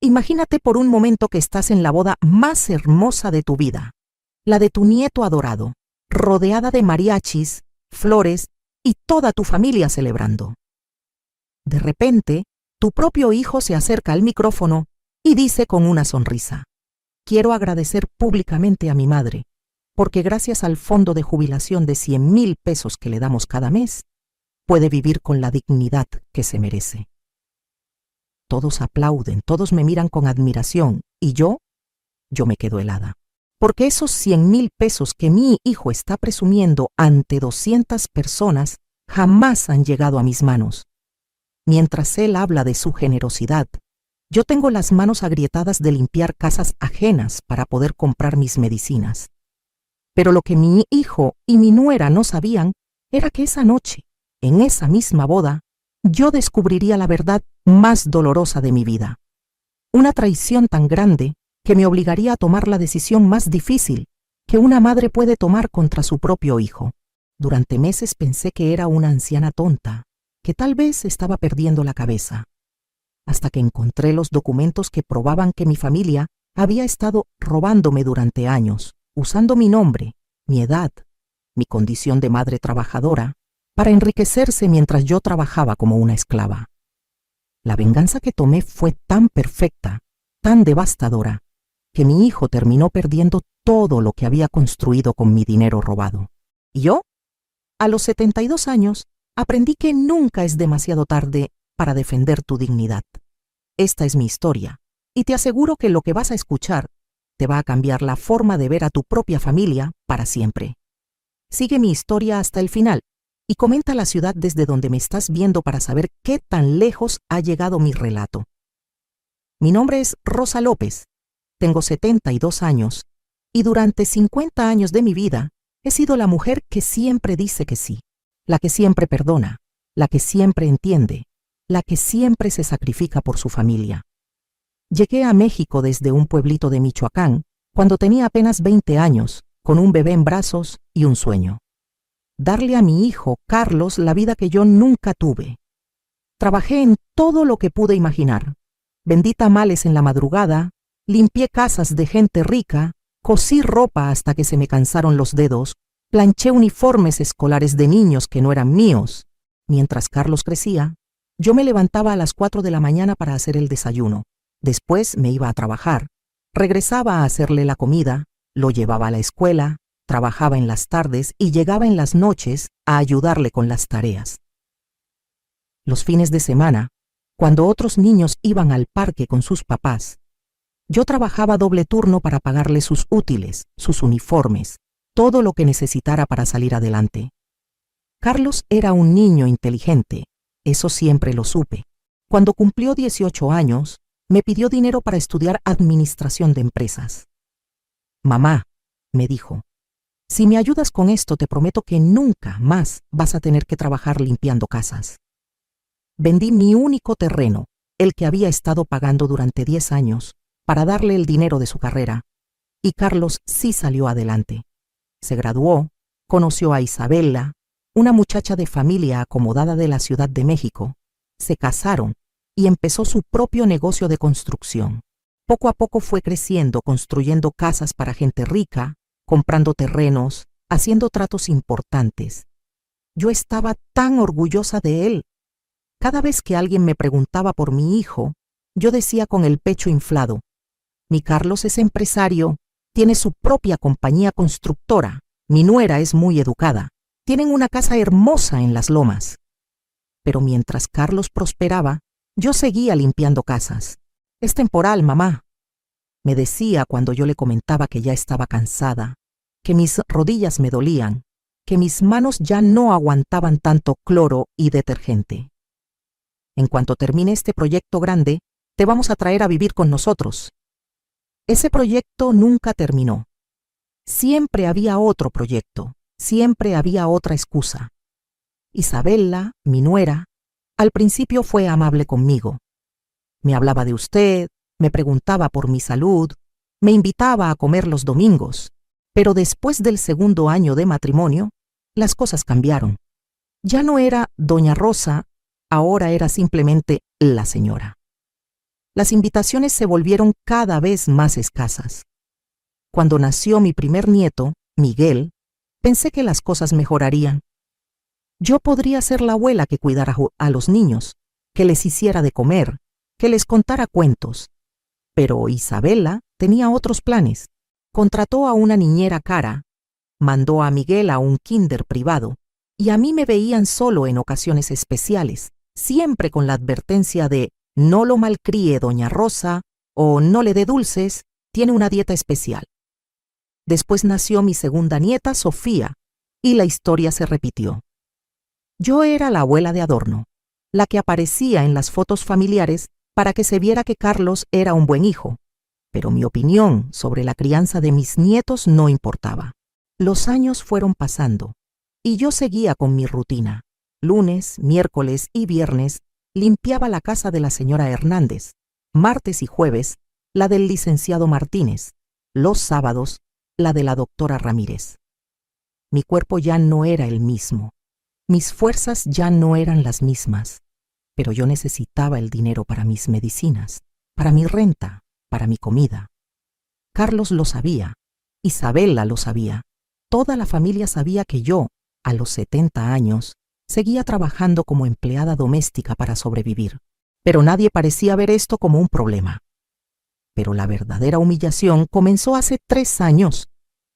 Imagínate por un momento que estás en la boda más hermosa de tu vida, la de tu nieto adorado, rodeada de mariachis, flores y toda tu familia celebrando. De repente, tu propio hijo se acerca al micrófono y dice con una sonrisa: quiero agradecer públicamente a mi madre, porque gracias al fondo de jubilación de 100,000 pesos que le damos cada mes, puede vivir con la dignidad que se merece. Todos aplauden, todos me miran con admiración y yo me quedo helada. Porque esos 100,000 pesos que mi hijo está presumiendo ante 200 personas jamás han llegado a mis manos. Mientras él habla de su generosidad, yo tengo las manos agrietadas de limpiar casas ajenas para poder comprar mis medicinas. Pero lo que mi hijo y mi nuera no sabían era que esa noche, en esa misma boda, yo descubriría la verdad más dolorosa de mi vida. Una traición tan grande que me obligaría a tomar la decisión más difícil que una madre puede tomar contra su propio hijo. Durante meses pensé que era una anciana tonta, que tal vez estaba perdiendo la cabeza, hasta que encontré los documentos que probaban que mi familia había estado robándome durante años, usando mi nombre, mi edad, mi condición de madre trabajadora, para enriquecerse mientras yo trabajaba como una esclava. La venganza que tomé fue tan perfecta, tan devastadora, que mi hijo terminó perdiendo todo lo que había construido con mi dinero robado. Y yo, a los 72 años, aprendí que nunca es demasiado tarde para defender tu dignidad. Esta es mi historia, y te aseguro que lo que vas a escuchar te va a cambiar la forma de ver a tu propia familia para siempre. Sigue mi historia hasta el final y comenta la ciudad desde donde me estás viendo para saber qué tan lejos ha llegado mi relato. Mi nombre es Rosa López, tengo 72 años y durante 50 años de mi vida he sido la mujer que siempre dice que sí, la que siempre perdona, la que siempre entiende, la que siempre se sacrifica por su familia. Llegué a México desde un pueblito de Michoacán cuando tenía apenas 20 años, con un bebé en brazos y un sueño: darle a mi hijo, Carlos, la vida que yo nunca tuve. Trabajé en todo lo que pude imaginar. Vendí tamales en la madrugada, limpié casas de gente rica, cosí ropa hasta que se me cansaron los dedos, planché uniformes escolares de niños que no eran míos. Mientras Carlos crecía, yo me levantaba a las 4 de la mañana para hacer el desayuno. Después me iba a trabajar, regresaba a hacerle la comida, lo llevaba a la escuela, trabajaba en las tardes y llegaba en las noches a ayudarle con las tareas. Los fines de semana, cuando otros niños iban al parque con sus papás, yo trabajaba doble turno para pagarle sus útiles, sus uniformes, todo lo que necesitara para salir adelante. Carlos era un niño inteligente, eso siempre lo supe. Cuando cumplió 18 años, me pidió dinero para estudiar administración de empresas. Mamá, me dijo, si me ayudas con esto, te prometo que nunca más vas a tener que trabajar limpiando casas. Vendí mi único terreno, el que había estado pagando durante 10 años, para darle el dinero de su carrera, y Carlos sí salió adelante. Se graduó, conoció a Isabela, una muchacha de familia acomodada de la Ciudad de México, se casaron y empezó su propio negocio de construcción. Poco a poco fue creciendo, construyendo casas para gente rica, comprando terrenos, haciendo tratos importantes. Yo estaba tan orgullosa de él. Cada vez que alguien me preguntaba por mi hijo, yo decía con el pecho inflado: mi Carlos es empresario, tiene su propia compañía constructora, mi nuera es muy educada, tienen una casa hermosa en Las Lomas. Pero mientras Carlos prosperaba, yo seguía limpiando casas. Es temporal, mamá, me decía cuando yo le comentaba que ya estaba cansada, que mis rodillas me dolían, que mis manos ya no aguantaban tanto cloro y detergente. En cuanto termine este proyecto grande, te vamos a traer a vivir con nosotros. Ese proyecto nunca terminó. Siempre había otro proyecto, siempre había otra excusa. Isabela, mi nuera, al principio fue amable conmigo. Me hablaba de usted, me preguntaba por mi salud, me invitaba a comer los domingos, pero después del segundo año de matrimonio, las cosas cambiaron. Ya no era Doña Rosa, ahora era simplemente la señora. las invitaciones se volvieron cada vez más escasas. Cuando nació mi primer nieto, Miguel, pensé que las cosas mejorarían. Yo podría ser la abuela que cuidara a los niños, que les hiciera de comer, que les contara cuentos. Pero Isabela tenía otros planes. Contrató a una niñera cara, mandó a Miguel a un kinder privado, y a mí me veían solo en ocasiones especiales, siempre con la advertencia de no lo malcríe doña Rosa o no le dé dulces, tiene una dieta especial. Después nació mi segunda nieta, Sofía, y la historia se repitió. Yo era la abuela de adorno, la que aparecía en las fotos familiares para que se viera que Carlos era un buen hijo, pero mi opinión sobre la crianza de mis nietos no importaba. Los años fueron pasando, y yo seguía con mi rutina. Lunes, miércoles y viernes limpiaba la casa de la señora Hernández, martes y jueves la del licenciado Martínez, los sábados la de la doctora Ramírez. Mi cuerpo ya no era el mismo, mis fuerzas ya no eran las mismas, pero yo necesitaba el dinero para mis medicinas, para mi renta, para mi comida. Carlos lo sabía, Isabela lo sabía, toda la familia sabía que yo, a los 70 años, seguía trabajando como empleada doméstica para sobrevivir, pero nadie parecía ver esto como un problema. Pero la verdadera humillación comenzó hace 3 años,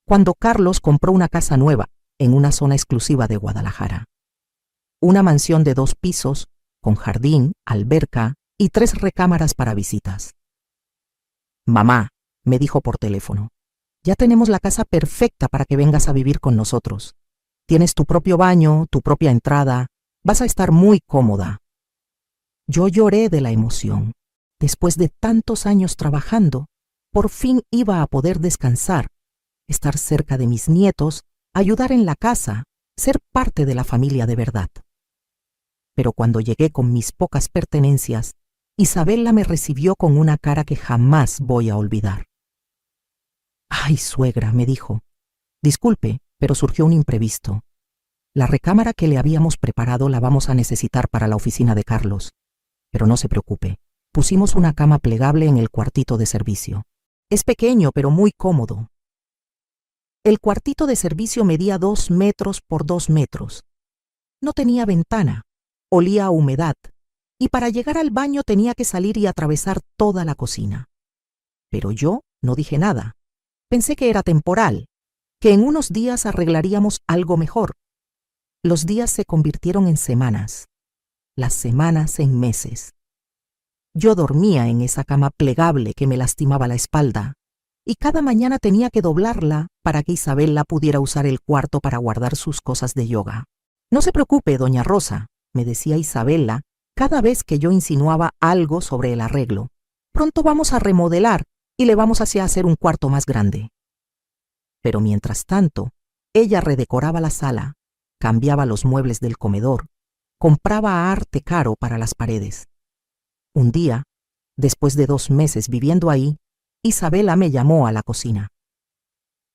cuando Carlos compró una casa nueva en una zona exclusiva de Guadalajara. Una mansión de 2 pisos, con jardín, alberca y 3 recámaras para visitas. Mamá, me dijo por teléfono, ya tenemos la casa perfecta para que vengas a vivir con nosotros. Tienes tu propio baño, tu propia entrada, vas a estar muy cómoda. Yo lloré de la emoción. Después de tantos años trabajando, por fin iba a poder descansar, estar cerca de mis nietos, ayudar en la casa, ser parte de la familia de verdad. Pero cuando llegué con mis pocas pertenencias, Isabela me recibió con una cara que jamás voy a olvidar. «Ay, suegra», me dijo, «disculpe, pero surgió un imprevisto. La recámara que le habíamos preparado la vamos a necesitar para la oficina de Carlos. Pero no se preocupe, pusimos una cama plegable en el cuartito de servicio. Es pequeño, pero muy cómodo». El cuartito de servicio medía 2 metros por 2 metros. No tenía ventana, olía a humedad, y para llegar al baño tenía que salir y atravesar toda la cocina. Pero yo no dije nada. Pensé que era temporal, que en unos días arreglaríamos algo mejor. Los días se convirtieron en semanas, las semanas en meses. Yo dormía en esa cama plegable que me lastimaba la espalda, y cada mañana tenía que doblarla para que Isabela pudiera usar el cuarto para guardar sus cosas de yoga. «No se preocupe, doña Rosa», me decía Isabela cada vez que yo insinuaba algo sobre el arreglo. «Pronto vamos a remodelar y le vamos a hacer un cuarto más grande». Pero mientras tanto, ella redecoraba la sala, cambiaba los muebles del comedor, compraba arte caro para las paredes. Un día, después de 2 meses viviendo ahí, Isabela me llamó a la cocina.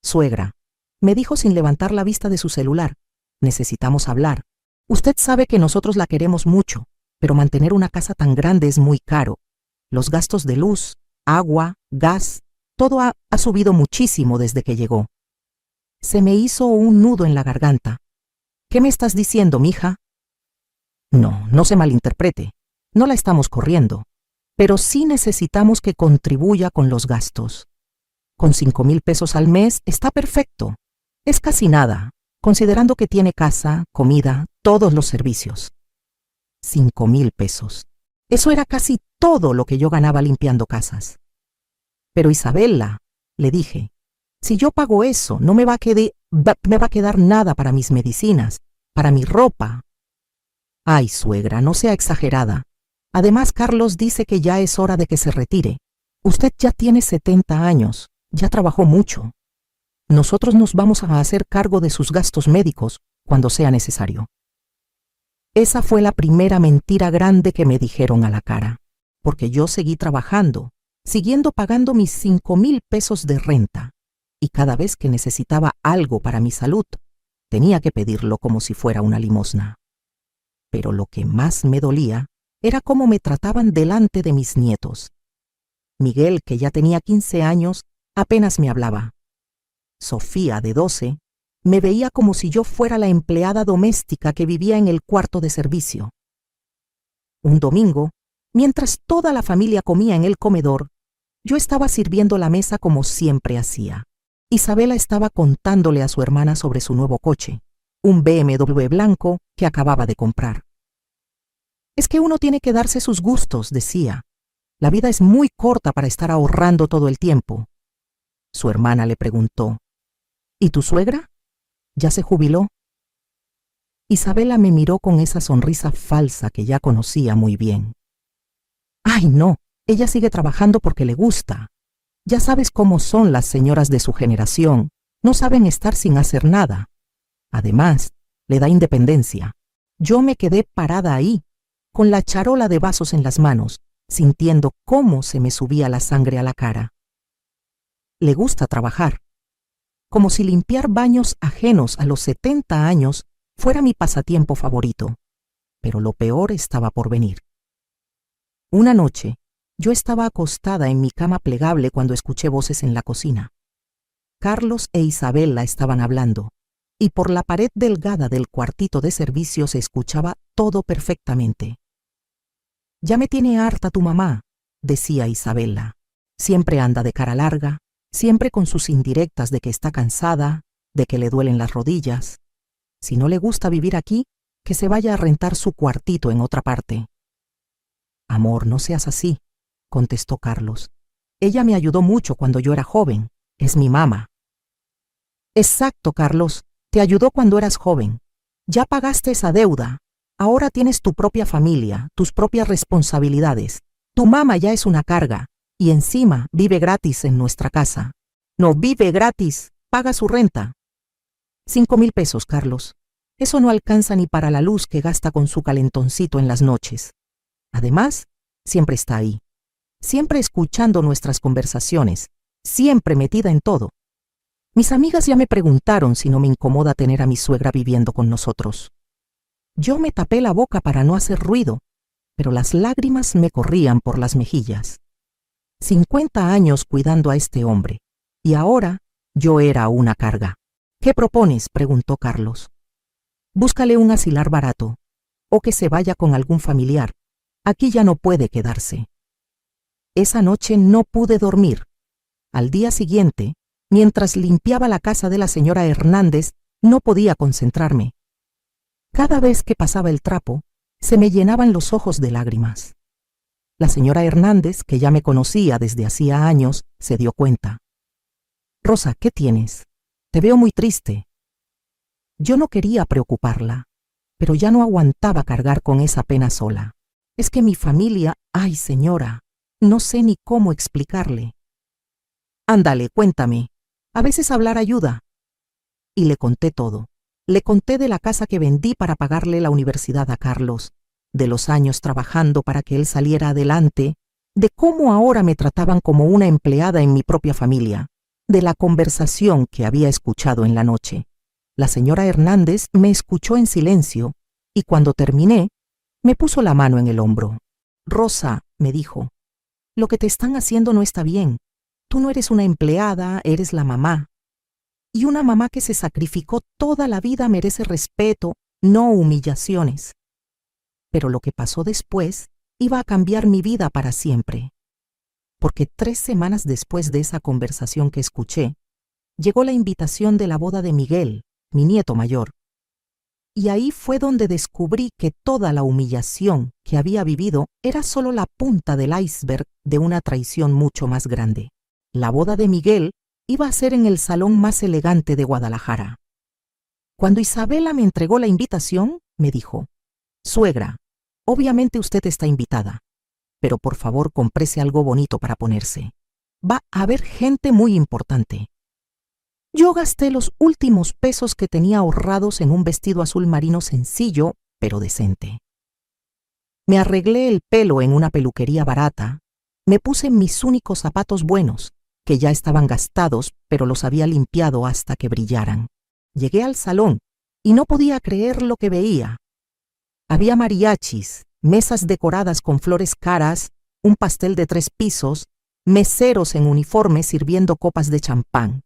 «Suegra», me dijo sin levantar la vista de su celular, «necesitamos hablar. Usted sabe que nosotros la queremos mucho, pero mantener una casa tan grande es muy caro. Los gastos de luz, agua, gas, todo ha subido muchísimo desde que llegó». Se me hizo un nudo en la garganta. «¿Qué me estás diciendo, mija?» No se malinterprete. No la estamos corriendo, pero sí necesitamos que contribuya con los gastos. Con 5,000 pesos al mes está perfecto. Es casi nada, considerando que tiene casa, comida, todos los servicios. 5,000 pesos. Eso era casi todo lo que yo ganaba limpiando casas. «Pero Isabela», le dije, «si yo pago eso, no me va a quedar nada para mis medicinas, para mi ropa». «Ay, suegra, no sea exagerada. Además, Carlos dice que ya es hora de que se retire. Usted ya tiene 70 años, ya trabajó mucho. Nosotros nos vamos a hacer cargo de sus gastos médicos cuando sea necesario». Esa fue la primera mentira grande que me dijeron a la cara, porque yo seguí trabajando, siguiendo pagando mis 5,000 pesos de renta, y cada vez que necesitaba algo para mi salud, tenía que pedirlo como si fuera una limosna. Pero lo que más me dolía era cómo me trataban delante de mis nietos, Miguel, que ya tenía 15 años, apenas me hablaba. Sofía, de 12, me veía como si yo fuera la empleada doméstica que vivía en el cuarto de servicio. Un domingo, mientras toda la familia comía en el comedor, yo estaba sirviendo la mesa como siempre hacía. Isabela estaba contándole a su hermana sobre su nuevo coche, un BMW blanco que acababa de comprar. Es que uno tiene que darse sus gustos, decía. La vida es muy corta para estar ahorrando todo el tiempo. Su hermana le preguntó, ¿y tu suegra? ¿Ya se jubiló? Isabela me miró con esa sonrisa falsa que ya conocía muy bien. ¡Ay, no! Ella sigue trabajando porque le gusta. Ya sabes cómo son las señoras de su generación. No saben estar sin hacer nada. Además, le da independencia. Yo me quedé parada ahí, con la charola de vasos en las manos, sintiendo cómo se me subía la sangre a la cara. Le gusta trabajar. Como si limpiar baños ajenos a los 70 años fuera mi pasatiempo favorito. Pero lo peor estaba por venir. Una noche, yo estaba acostada en mi cama plegable cuando escuché voces en la cocina. Carlos e Isabela estaban hablando, y por la pared delgada del cuartito de servicio se escuchaba todo perfectamente. «Ya me tiene harta tu mamá», decía Isabela. «Siempre anda de cara larga, siempre con sus indirectas de que está cansada, de que le duelen las rodillas. Si no le gusta vivir aquí, que se vaya a rentar su cuartito en otra parte». «Amor, no seas así», contestó Carlos. «Ella me ayudó mucho cuando yo era joven. Es mi mamá». «Exacto, Carlos. Te ayudó cuando eras joven. Ya pagaste esa deuda. Ahora tienes tu propia familia, tus propias responsabilidades. Tu mamá ya es una carga. Y encima vive gratis en nuestra casa». «No vive gratis. Paga su renta». 5,000 pesos, Carlos. Eso no alcanza ni para la luz que gasta con su calentoncito en las noches. Además, siempre está ahí. Siempre escuchando nuestras conversaciones, siempre metida en todo. Mis amigas ya me preguntaron si no me incomoda tener a mi suegra viviendo con nosotros. Yo me tapé la boca para no hacer ruido, pero las lágrimas me corrían por las mejillas. 50 años cuidando a este hombre, y ahora yo era una carga. «¿Qué propones?», preguntó Carlos. «Búscale un asilar barato, o que se vaya con algún familiar. Aquí ya no puede quedarse». Esa noche no pude dormir. Al día siguiente, mientras limpiaba la casa de la señora Hernández, no podía concentrarme. Cada vez que pasaba el trapo, se me llenaban los ojos de lágrimas. La señora Hernández, que ya me conocía desde hacía años, se dio cuenta. «Rosa, ¿qué tienes? Te veo muy triste». Yo no quería preocuparla, pero ya no aguantaba cargar con esa pena sola. Es que mi familia, ay señora, no sé ni cómo explicarle. «Ándale, cuéntame. A veces hablar ayuda». Y le conté todo. Le conté de la casa que vendí para pagarle la universidad a Carlos, de los años trabajando para que él saliera adelante, de cómo ahora me trataban como una empleada en mi propia familia, de la conversación que había escuchado en la noche. La señora Hernández me escuchó en silencio y cuando terminé, me puso la mano en el hombro. «Rosa», me dijo, «lo que te están haciendo no está bien. Tú no eres una empleada, eres la mamá. Y una mamá que se sacrificó toda la vida merece respeto, no humillaciones». Pero lo que pasó después iba a cambiar mi vida para siempre. Porque 3 semanas después de esa conversación que escuché, llegó la invitación de la boda de Miguel, mi nieto mayor. Y ahí fue donde descubrí que toda la humillación que había vivido era solo la punta del iceberg de una traición mucho más grande. La boda de Miguel iba a ser en el salón más elegante de Guadalajara. Cuando Isabela me entregó la invitación, me dijo: «Suegra, obviamente usted está invitada, pero por favor cómprese algo bonito para ponerse. Va a haber gente muy importante». Yo gasté los últimos pesos que tenía ahorrados en un vestido azul marino sencillo, pero decente. Me arreglé el pelo en una peluquería barata, me puse mis únicos zapatos buenos, que ya estaban gastados, pero los había limpiado hasta que brillaran. Llegué al salón y no podía creer lo que veía. Había mariachis, mesas decoradas con flores caras, un pastel de 3 pisos, meseros en uniforme sirviendo copas de champán.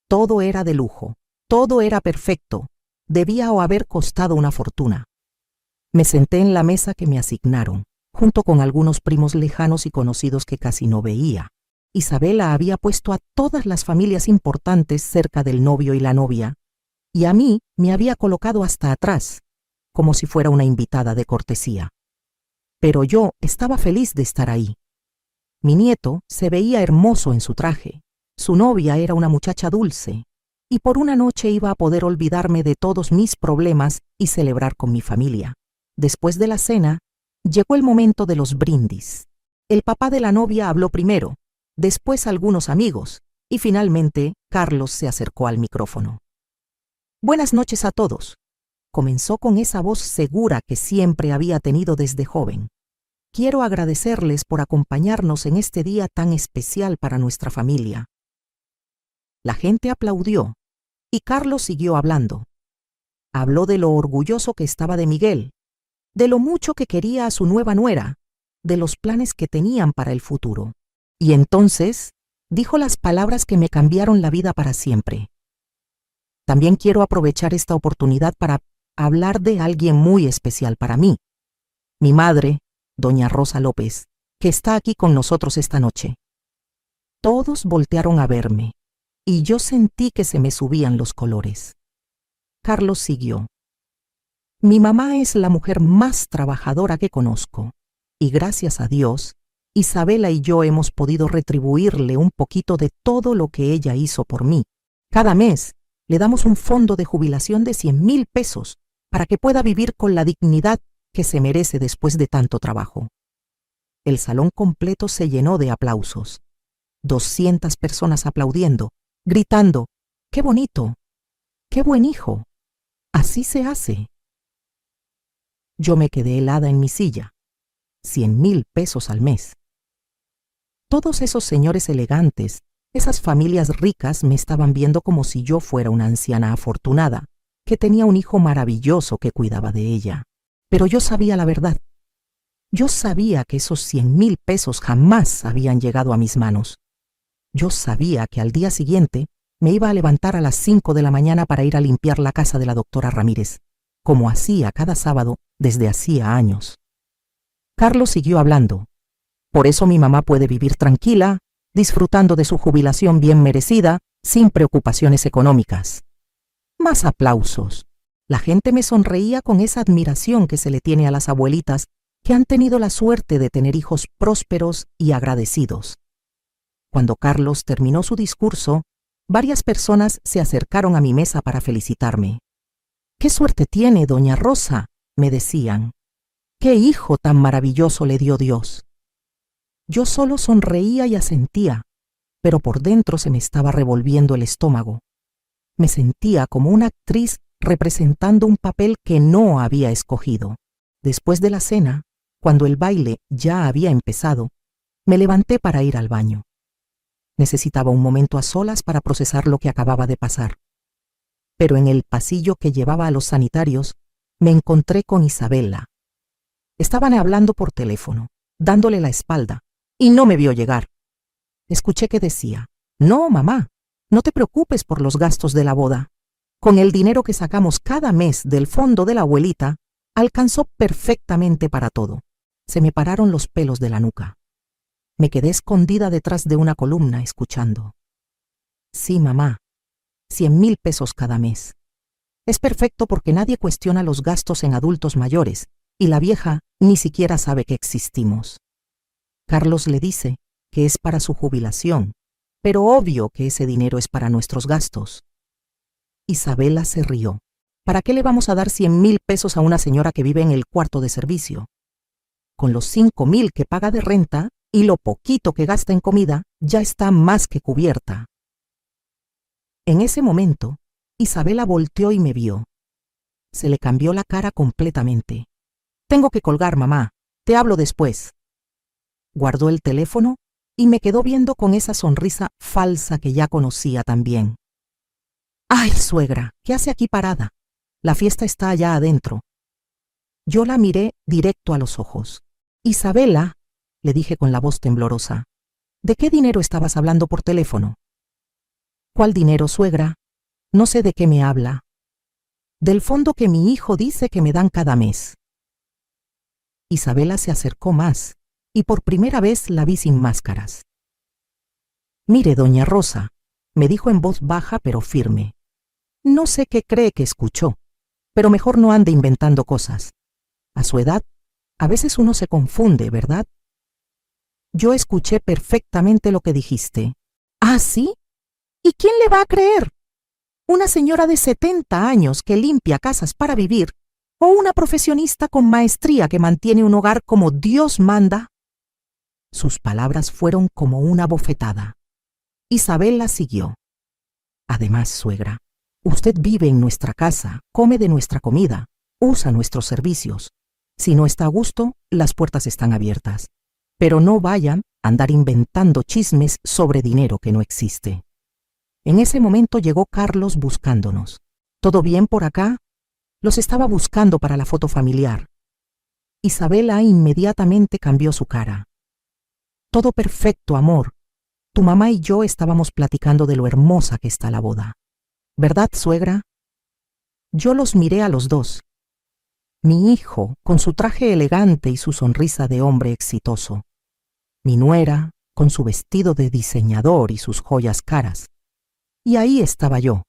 Todo era de lujo, todo era perfecto, debía haber costado una fortuna. Me senté en la mesa que me asignaron, junto con algunos primos lejanos y conocidos que casi no veía. Isabela había puesto a todas las familias importantes cerca del novio y la novia, y a mí me había colocado hasta atrás, como si fuera una invitada de cortesía. Pero yo estaba feliz de estar ahí. Mi nieto se veía hermoso en su traje, su novia era una muchacha dulce, y por una noche iba a poder olvidarme de todos mis problemas y celebrar con mi familia. Después de la cena, llegó el momento de los brindis. El papá de la novia habló primero, después algunos amigos, y finalmente Carlos se acercó al micrófono. Buenas noches a todos. Comenzó con esa voz segura que siempre había tenido desde joven. Quiero agradecerles por acompañarnos en este día tan especial para nuestra familia. La gente aplaudió, y Carlos siguió hablando. Habló de lo orgulloso que estaba de Miguel, de lo mucho que quería a su nueva nuera, de los planes que tenían para el futuro. Y entonces dijo las palabras que me cambiaron la vida para siempre. También quiero aprovechar esta oportunidad para hablar de alguien muy especial para mí. Mi madre, doña Rosa López, que está aquí con nosotros esta noche. Todos voltearon a verme, y yo sentí que se me subían los colores. Carlos siguió. Mi mamá es la mujer más trabajadora que conozco, y gracias a Dios, Isabela y yo hemos podido retribuirle un poquito de todo lo que ella hizo por mí. Cada mes le damos un fondo de jubilación de 100,000 pesos para que pueda vivir con la dignidad que se merece después de tanto trabajo. El salón completo se llenó de aplausos. 200 personas aplaudiendo, gritando, ¡qué bonito! ¡Qué buen hijo! Así se hace. Yo me quedé helada en mi silla. 100,000 pesos al mes. Todos esos señores elegantes, esas familias ricas me estaban viendo como si yo fuera una anciana afortunada, que tenía un hijo maravilloso que cuidaba de ella. Pero yo sabía la verdad. Yo sabía que esos 100,000 pesos jamás habían llegado a mis manos. Yo sabía que al día siguiente me iba a levantar a las 5 de la mañana para ir a limpiar la casa de la doctora Ramírez, como hacía cada sábado desde hacía años. Carlos siguió hablando. Por eso mi mamá puede vivir tranquila, disfrutando de su jubilación bien merecida, sin preocupaciones económicas. Más aplausos. La gente me sonreía con esa admiración que se le tiene a las abuelitas que han tenido la suerte de tener hijos prósperos y agradecidos. Cuando Carlos terminó su discurso, varias personas se acercaron a mi mesa para felicitarme. «¡Qué suerte tiene, doña Rosa!», me decían. «¡Qué hijo tan maravilloso le dio Dios!». Yo solo sonreía y asentía, pero por dentro se me estaba revolviendo el estómago. Me sentía como una actriz representando un papel que no había escogido. Después de la cena, cuando el baile ya había empezado, me levanté para ir al baño. Necesitaba un momento a solas para procesar lo que acababa de pasar. Pero en el pasillo que llevaba a los sanitarios, me encontré con Isabela. Estaban hablando por teléfono, dándole la espalda, y no me vio llegar. Escuché que decía, «No, mamá, no te preocupes por los gastos de la boda. Con el dinero que sacamos cada mes del fondo de la abuelita, alcanzó perfectamente para todo». Se me pararon los pelos de la nuca. Me quedé escondida detrás de una columna escuchando. «Sí, mamá, 100,000 pesos cada mes. Es perfecto porque nadie cuestiona los gastos en adultos mayores, y la vieja ni siquiera sabe que existimos. Carlos le dice que es para su jubilación, pero obvio que ese dinero es para nuestros gastos». Isabela se rió. «¿Para qué le vamos a dar 100,000 pesos a una señora que vive en el cuarto de servicio? Con los 5,000 que paga de renta y lo poquito que gasta en comida, ya está más que cubierta». En ese momento, Isabela volteó y me vio. Se le cambió la cara completamente. «Tengo que colgar, mamá. Te hablo después». Guardó el teléfono y me quedó viendo con esa sonrisa falsa que ya conocía también. «Ay, suegra, ¿qué hace aquí parada? La fiesta está allá adentro». Yo la miré directo a los ojos. «Isabela», le dije con la voz temblorosa, ¿De qué dinero estabas hablando por teléfono? ¿Cuál dinero, suegra? No sé de qué me habla. Del fondo que mi hijo dice que me dan cada mes. Isabela se acercó más, y por primera vez la vi sin máscaras. Mire, doña Rosa, me dijo en voz baja pero firme. No sé qué cree que escuchó, pero mejor no ande inventando cosas. A su edad, a veces uno se confunde, ¿verdad? Yo escuché perfectamente lo que dijiste. ¿Ah, sí? ¿Y quién le va a creer? ¿Una señora de 70 años que limpia casas para vivir o una profesionista con maestría que mantiene un hogar como Dios manda? Sus palabras fueron como una bofetada. Isabela siguió. Además, suegra, usted vive en nuestra casa, come de nuestra comida, usa nuestros servicios. Si no está a gusto, las puertas están abiertas. Pero no vayan a andar inventando chismes sobre dinero que no existe. En ese momento llegó Carlos buscándonos. ¿Todo bien por acá? Los estaba buscando para la foto familiar. Isabela inmediatamente cambió su cara. Todo perfecto, amor. Tu mamá y yo estábamos platicando de lo hermosa que está la boda. ¿Verdad, suegra? Yo los miré a los dos. Mi hijo, con su traje elegante y su sonrisa de hombre exitoso. Mi nuera, con su vestido de diseñador y sus joyas caras. Y ahí estaba yo,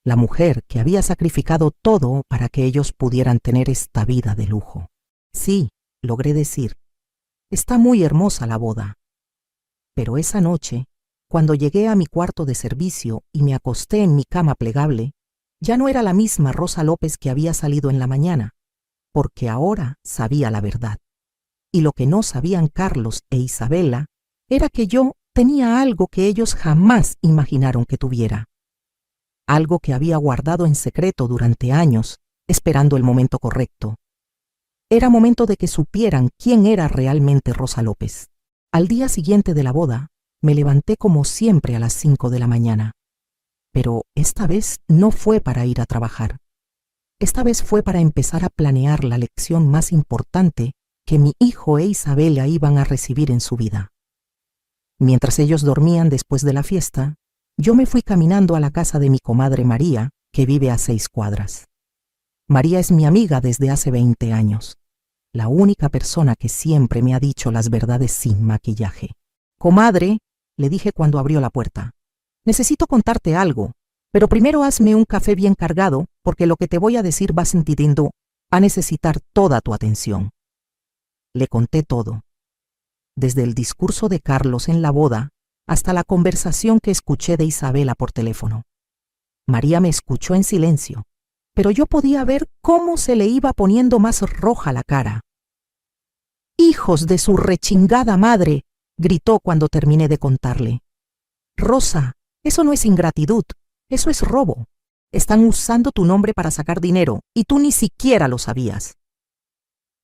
la mujer que había sacrificado todo para que ellos pudieran tener esta vida de lujo. Sí, logré decir, está muy hermosa la boda. Pero esa noche, cuando llegué a mi cuarto de servicio y me acosté en mi cama plegable, ya no era la misma Rosa López que había salido en la mañana, porque ahora sabía la verdad. Y lo que no sabían Carlos e Isabela era que yo tenía algo que ellos jamás imaginaron que tuviera. Algo que había guardado en secreto durante años, esperando el momento correcto. Era momento de que supieran quién era realmente Rosa López. Al día siguiente de la boda, me levanté como siempre a las 5 de la mañana. Pero esta vez no fue para ir a trabajar. Esta vez fue para empezar a planear la lección más importante que mi hijo e Isabela iban a recibir en su vida. Mientras ellos dormían después de la fiesta, yo me fui caminando a la casa de mi comadre María, que vive a 6 cuadras. María es mi amiga desde hace 20 años, la única persona que siempre me ha dicho las verdades sin maquillaje. Comadre, le dije cuando abrió la puerta, necesito contarte algo, pero primero hazme un café bien cargado, porque lo que te voy a decir va sintiendo a necesitar toda tu atención. Le conté todo, desde el discurso de Carlos en la boda hasta la conversación que escuché de Isabela por teléfono. María me escuchó en silencio, pero yo podía ver cómo se le iba poniendo más roja la cara. ¡Hijos de su rechingada madre!, gritó cuando terminé de contarle. Rosa, eso no es ingratitud, eso es robo. Están usando tu nombre para sacar dinero y tú ni siquiera lo sabías.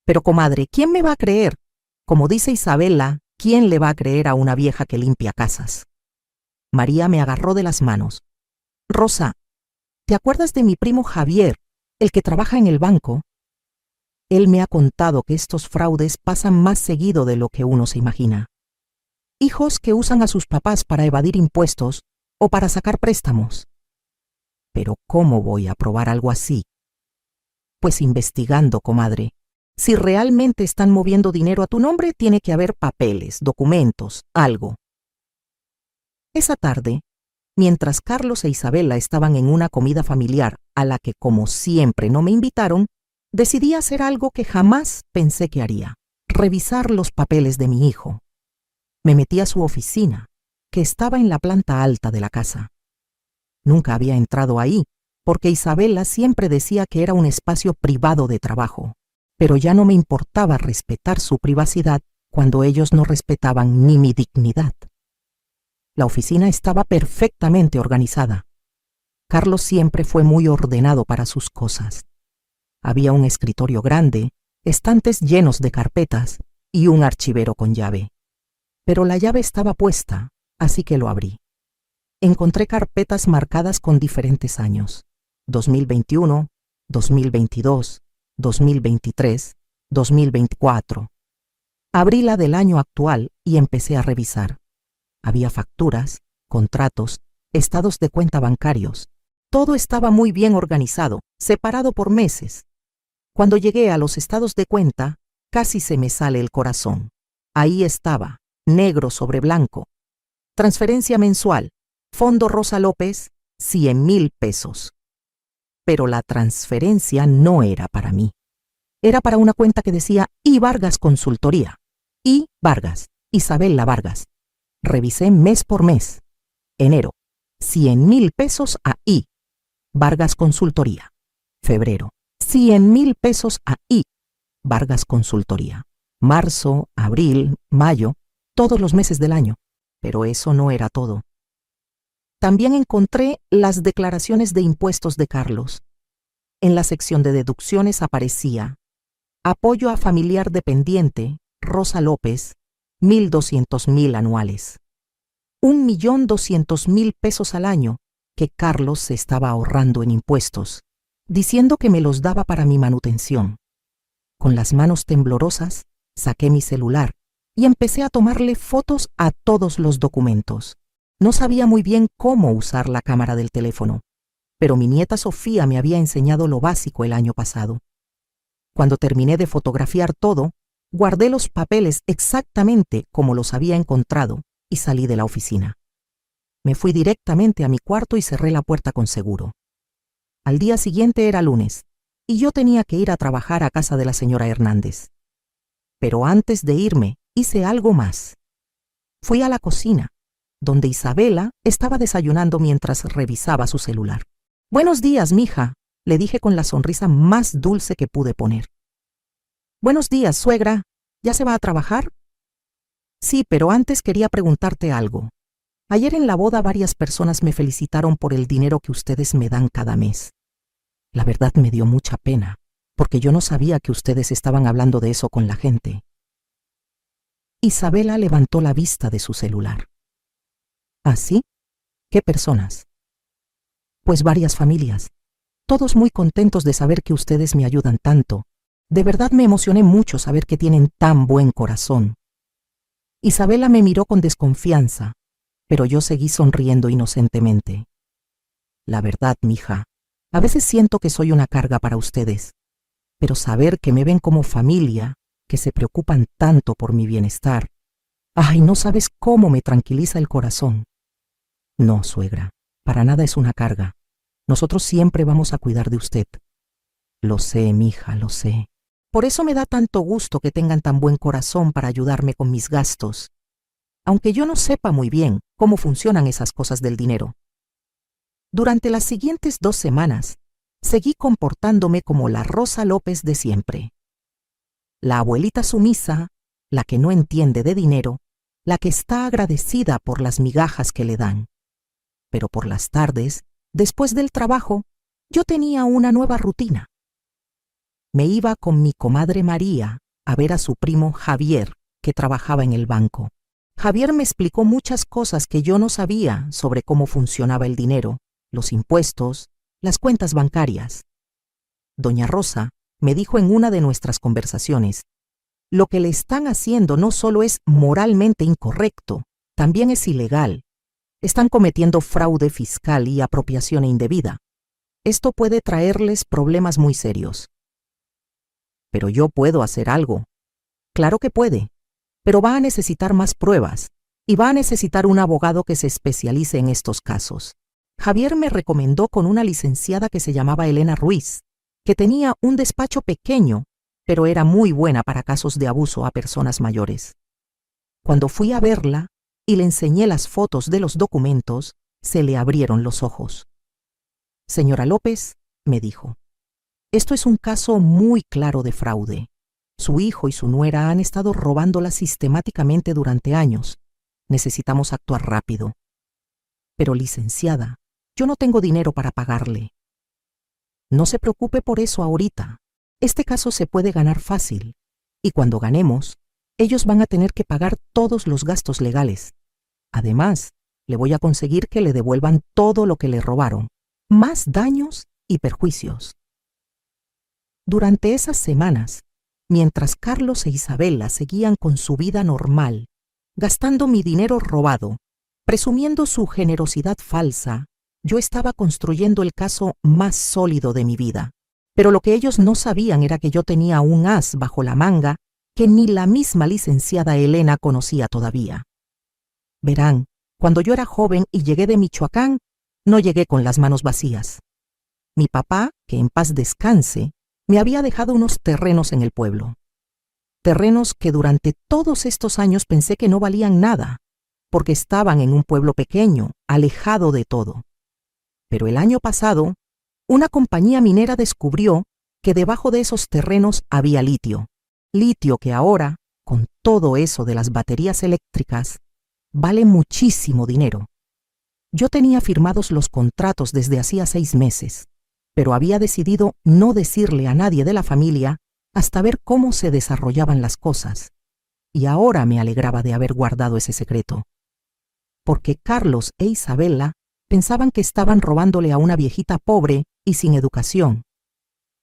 Pero comadre, ¿quién me va a creer? Como dice Isabela, ¿quién le va a creer a una vieja que limpia casas? María me agarró de las manos. Rosa, ¿te acuerdas de mi primo Javier, el que trabaja en el banco? Él me ha contado que estos fraudes pasan más seguido de lo que uno se imagina. Hijos que usan a sus papás para evadir impuestos o para sacar préstamos. Pero ¿cómo voy a probar algo así? Pues investigando, comadre. Si realmente están moviendo dinero a tu nombre, tiene que haber papeles, documentos, algo. Esa tarde, mientras Carlos e Isabela estaban en una comida familiar a la que, como siempre, no me invitaron, decidí hacer algo que jamás pensé que haría: revisar los papeles de mi hijo. Me metí a su oficina, que estaba en la planta alta de la casa. Nunca había entrado ahí, porque Isabela siempre decía que era un espacio privado de trabajo, pero ya no me importaba respetar su privacidad cuando ellos no respetaban ni mi dignidad. La oficina estaba perfectamente organizada. Carlos siempre fue muy ordenado para sus cosas. Había un escritorio grande, estantes llenos de carpetas y un archivero con llave. Pero la llave estaba puesta, así que lo abrí. Encontré carpetas marcadas con diferentes años: 2021, 2022, 2023, 2024. Abrí la del año actual y empecé a revisar. Había facturas, contratos, estados de cuenta bancarios. Todo estaba muy bien organizado, separado por meses. Cuando llegué a los estados de cuenta, casi se me sale el corazón. Ahí estaba, negro sobre blanco. Transferencia mensual, Fondo Rosa López, 100,000 pesos. Pero la transferencia no era para mí. Era para una cuenta que decía I. Vargas Consultoría. I. Vargas, Isabela Vargas. Revisé mes por mes. Enero, 100,000 pesos a I. Vargas Consultoría. Febrero, 100,000 pesos a I. Vargas Consultoría. Marzo, abril, mayo, todos los meses del año. Pero eso no era todo. También encontré las declaraciones de impuestos de Carlos. En la sección de deducciones aparecía apoyo a familiar dependiente, Rosa López, 1,200,000 anuales. 1,200,000 pesos al año que Carlos se estaba ahorrando en impuestos, diciendo que me los daba para mi manutención. Con las manos temblorosas, saqué mi celular y empecé a tomarle fotos a todos los documentos. No sabía muy bien cómo usar la cámara del teléfono, pero mi nieta Sofía me había enseñado lo básico el año pasado. Cuando terminé de fotografiar todo, guardé los papeles exactamente como los había encontrado y salí de la oficina. Me fui directamente a mi cuarto y cerré la puerta con seguro. Al día siguiente era lunes, y yo tenía que ir a trabajar a casa de la señora Hernández. Pero antes de irme, hice algo más. Fui a la cocina, donde Isabela estaba desayunando mientras revisaba su celular. «Buenos días, mija», le dije con la sonrisa más dulce que pude poner. «Buenos días, suegra. ¿Ya se va a trabajar?» «Sí, pero antes quería preguntarte algo. Ayer en la boda varias personas me felicitaron por el dinero que ustedes me dan cada mes. La verdad me dio mucha pena, porque yo no sabía que ustedes estaban hablando de eso con la gente». Isabela levantó la vista de su celular. ¿Ah, sí? ¿Qué personas? Pues varias familias. Todos muy contentos de saber que ustedes me ayudan tanto. De verdad me emocioné mucho saber que tienen tan buen corazón. Isabela me miró con desconfianza, pero yo seguí sonriendo inocentemente. La verdad, mija, a veces siento que soy una carga para ustedes, pero saber que me ven como familia, que se preocupan tanto por mi bienestar, ay, no sabes cómo me tranquiliza el corazón. No, suegra, para nada es una carga. Nosotros siempre vamos a cuidar de usted. Lo sé, mija, lo sé. Por eso me da tanto gusto que tengan tan buen corazón para ayudarme con mis gastos, aunque yo no sepa muy bien cómo funcionan esas cosas del dinero. Durante las siguientes 2 semanas, seguí comportándome como la Rosa López de siempre. La abuelita sumisa, la que no entiende de dinero, la que está agradecida por las migajas que le dan. Pero por las tardes, después del trabajo, yo tenía una nueva rutina. Me iba con mi comadre María a ver a su primo Javier, que trabajaba en el banco. Javier me explicó muchas cosas que yo no sabía sobre cómo funcionaba el dinero, los impuestos, las cuentas bancarias. Doña Rosa me dijo en una de nuestras conversaciones, lo que le están haciendo no solo es moralmente incorrecto, también es ilegal. Están cometiendo fraude fiscal y apropiación indebida. Esto puede traerles problemas muy serios. Pero yo puedo hacer algo. Claro que puede, pero va a necesitar más pruebas y va a necesitar un abogado que se especialice en estos casos. Javier me recomendó con una licenciada que se llamaba Elena Ruiz, que tenía un despacho pequeño, pero era muy buena para casos de abuso a personas mayores. Cuando fui a verla y le enseñé las fotos de los documentos, se le abrieron los ojos. «Señora López», me dijo, «esto es un caso muy claro de fraude. Su hijo y su nuera han estado robándola sistemáticamente durante años. Necesitamos actuar rápido». «Pero, licenciada, yo no tengo dinero para pagarle». «No se preocupe por eso ahorita. Este caso se puede ganar fácil, y cuando ganemos, ellos van a tener que pagar todos los gastos legales. Además, le voy a conseguir que le devuelvan todo lo que le robaron, más daños y perjuicios». Durante esas semanas, mientras Carlos e Isabela seguían con su vida normal, gastando mi dinero robado Presumiendo su generosidad falsa, yo estaba construyendo el caso más sólido de mi vida. Pero lo que ellos no sabían era que yo tenía un as bajo la manga que ni la misma licenciada Elena conocía todavía. Verán, cuando yo era joven y llegué de Michoacán, no llegué con las manos vacías. Mi papá, que en paz descanse, me había dejado unos terrenos en el pueblo. Terrenos que durante todos estos años pensé que no valían nada, porque estaban en un pueblo pequeño, alejado de todo. Pero el año pasado, una compañía minera descubrió que debajo de esos terrenos había litio. Litio que ahora, con todo eso de las baterías eléctricas, vale muchísimo dinero. Yo tenía firmados los contratos desde hacía 6 meses, pero había decidido no decirle a nadie de la familia hasta ver cómo se desarrollaban las cosas. Y ahora me alegraba de haber guardado ese secreto. Porque Carlos e Isabela pensaban que estaban robándole a una viejita pobre y sin educación.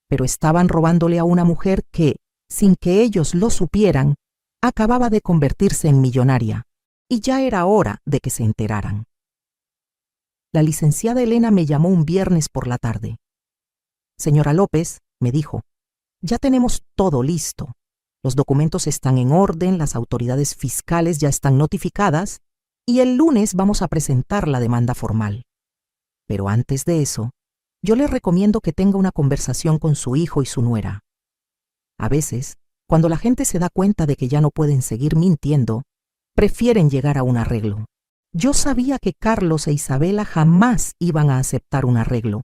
Pero estaban robándole a una mujer que, sin que ellos lo supieran, acababa de convertirse en millonaria. Y ya era hora de que se enteraran. La licenciada Elena me llamó un viernes por la tarde. Señora López, me dijo, ya tenemos todo listo. Los documentos están en orden, las autoridades fiscales ya están notificadas y el lunes vamos a presentar la demanda formal. Pero antes de eso, yo le recomiendo que tenga una conversación con su hijo y su nuera. A veces, cuando la gente se da cuenta de que ya no pueden seguir mintiendo, prefieren llegar a un arreglo. Yo sabía que Carlos e Isabela jamás iban a aceptar un arreglo,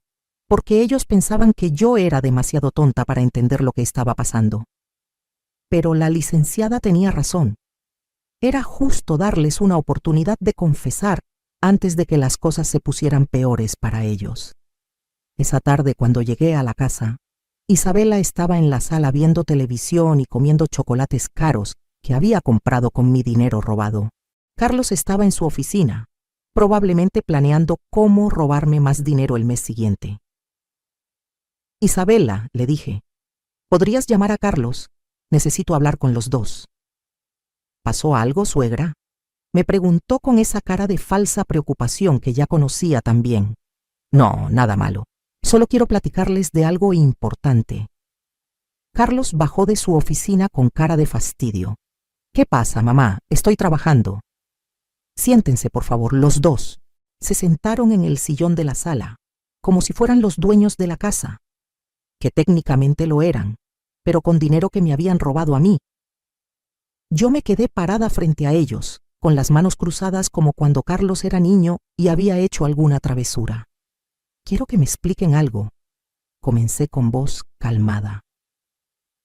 porque ellos pensaban que yo era demasiado tonta para entender lo que estaba pasando. Pero la licenciada tenía razón. Era justo darles una oportunidad de confesar antes de que las cosas se pusieran peores para ellos. Esa tarde, cuando llegué a la casa, Isabela estaba en la sala viendo televisión y comiendo chocolates caros que había comprado con mi dinero robado. Carlos estaba en su oficina, probablemente planeando cómo robarme más dinero el mes siguiente. Isabela, le dije, ¿podrías llamar a Carlos? Necesito hablar con los dos. ¿Pasó algo, suegra? Me preguntó con esa cara de falsa preocupación que ya conocía tan bien. No, nada malo. Solo quiero platicarles de algo importante. Carlos bajó de su oficina con cara de fastidio. ¿Qué pasa, mamá? Estoy trabajando. Siéntense, por favor, los dos. Se sentaron en el sillón de la sala, como si fueran los dueños de la casa, que técnicamente lo eran, pero con dinero que me habían robado a mí. Yo me quedé parada frente a ellos, con las manos cruzadas como cuando Carlos era niño y había hecho alguna travesura. Quiero que me expliquen algo. Comencé con voz calmada.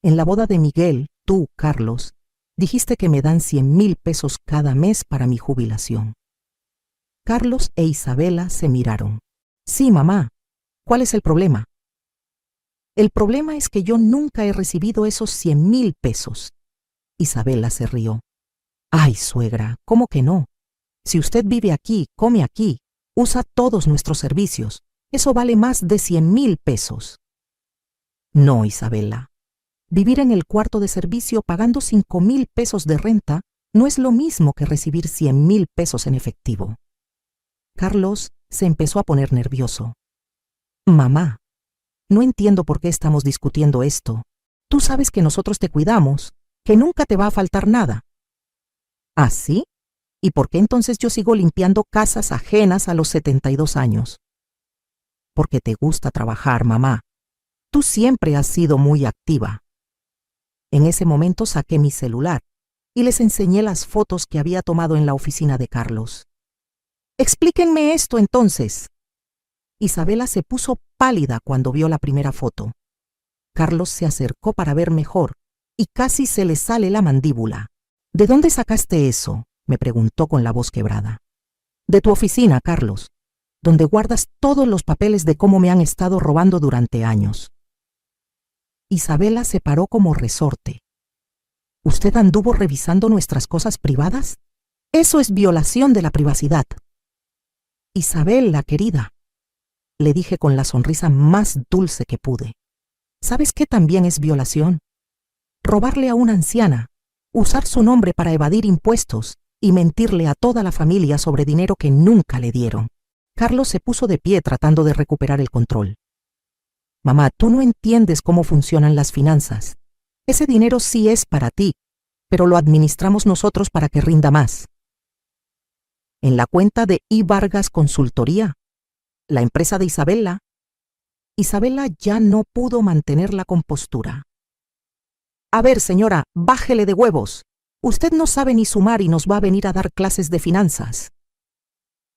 En la boda de Miguel, tú, Carlos, dijiste que me dan 100,000 pesos cada mes para mi jubilación. Carlos e Isabela se miraron. Sí, mamá. ¿Cuál es el problema? El problema es que yo nunca he recibido esos 100,000 pesos. Isabela se rió. Ay, suegra, ¿cómo que no? Si usted vive aquí, come aquí, usa todos nuestros servicios, eso vale más de 100,000 pesos. No, Isabela. Vivir en el cuarto de servicio pagando 5,000 pesos de renta no es lo mismo que recibir 100,000 pesos en efectivo. Carlos se empezó a poner nervioso. Mamá, no entiendo por qué estamos discutiendo esto. Tú sabes que nosotros te cuidamos, que nunca te va a faltar nada. ¿Ah, sí? ¿Y por qué entonces yo sigo limpiando casas ajenas a los 72 años? Porque te gusta trabajar, mamá. Tú siempre has sido muy activa. En ese momento saqué mi celular y les enseñé las fotos que había tomado en la oficina de Carlos. Explíquenme esto entonces. Isabela se puso pálida cuando vio la primera foto. Carlos se acercó para ver mejor y casi se le sale la mandíbula. ¿De dónde sacaste eso?, me preguntó con la voz quebrada. De tu oficina, Carlos, donde guardas todos los papeles de cómo me han estado robando durante años. Isabela se paró como resorte. ¿Usted anduvo revisando nuestras cosas privadas? Eso es violación de la privacidad. Isabela, querida, le dije con la sonrisa más dulce que pude. ¿Sabes qué también es violación? Robarle a una anciana, usar su nombre para evadir impuestos y mentirle a toda la familia sobre dinero que nunca le dieron. Carlos se puso de pie tratando de recuperar el control. Mamá, tú no entiendes cómo funcionan las finanzas. Ese dinero sí es para ti, pero lo administramos nosotros para que rinda más. En la cuenta de I. Vargas Consultoría, la empresa de Isabela, Isabela ya no pudo mantener la compostura. A ver, señora, bájele de huevos. Usted no sabe ni sumar y nos va a venir a dar clases de finanzas.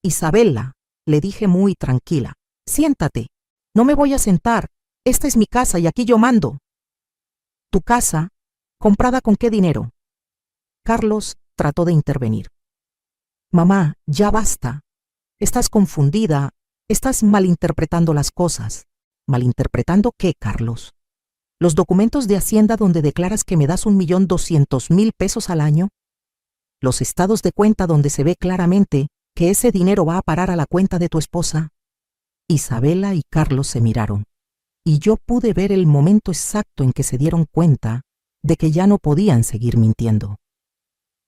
Isabela, le dije muy tranquila, siéntate. No me voy a sentar. Esta es mi casa y aquí yo mando. ¿Tu casa? ¿Comprada con qué dinero? Carlos trató de intervenir. Mamá, ya basta. Estás confundida. Estás malinterpretando las cosas. ¿Malinterpretando qué, Carlos? ¿Los documentos de Hacienda donde declaras que me das 1.200.000 pesos al año? ¿Los estados de cuenta donde se ve claramente que ese dinero va a parar a la cuenta de tu esposa? Isabela y Carlos se miraron, y yo pude ver el momento exacto en que se dieron cuenta de que ya no podían seguir mintiendo.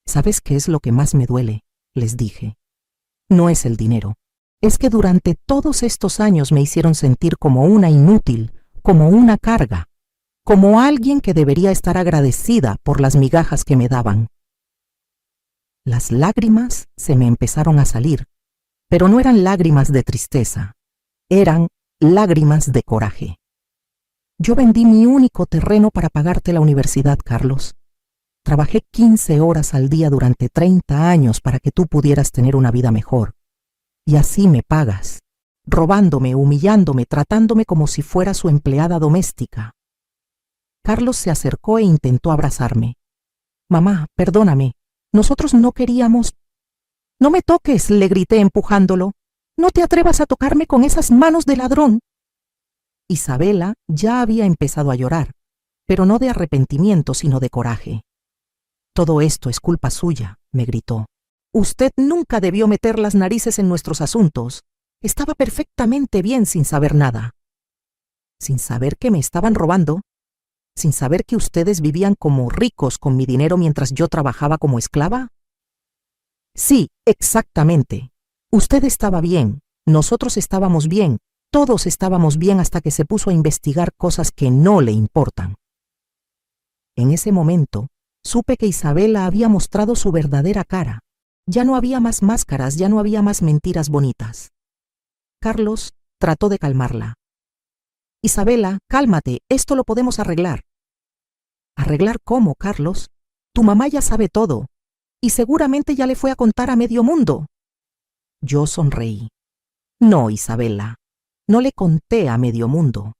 ¿Sabes qué es lo que más me duele?, les dije. No es el dinero. Es que durante todos estos años me hicieron sentir como una inútil, como una carga, como alguien que debería estar agradecida por las migajas que me daban. Las lágrimas se me empezaron a salir, pero no eran lágrimas de tristeza, eran lágrimas de coraje. Yo vendí mi único terreno para pagarte la universidad, Carlos. Trabajé 15 horas al día durante 30 años para que tú pudieras tener una vida mejor. Y así me pagas, robándome, humillándome, tratándome como si fuera su empleada doméstica. Carlos se acercó e intentó abrazarme. Mamá, perdóname, nosotros no queríamos. No me toques, le grité empujándolo. No te atrevas a tocarme con esas manos de ladrón. Isabela ya había empezado a llorar, pero no de arrepentimiento, sino de coraje. Todo esto es culpa suya, me gritó. Usted nunca debió meter las narices en nuestros asuntos. Estaba perfectamente bien sin saber nada. Sin saber que me estaban robando, sin saber que ustedes vivían como ricos con mi dinero mientras yo trabajaba como esclava. Sí, exactamente. Usted estaba bien, nosotros estábamos bien, todos estábamos bien hasta que se puso a investigar cosas que no le importan. En ese momento, supe que Isabela había mostrado su verdadera cara. Ya no había más máscaras, ya no había más mentiras bonitas. Carlos trató de calmarla. Isabela, cálmate, esto lo podemos arreglar. ¿Arreglar cómo, Carlos? Tu mamá ya sabe todo, y seguramente ya le fue a contar a medio mundo. Yo sonreí. No, Isabela, no le conté a medio mundo.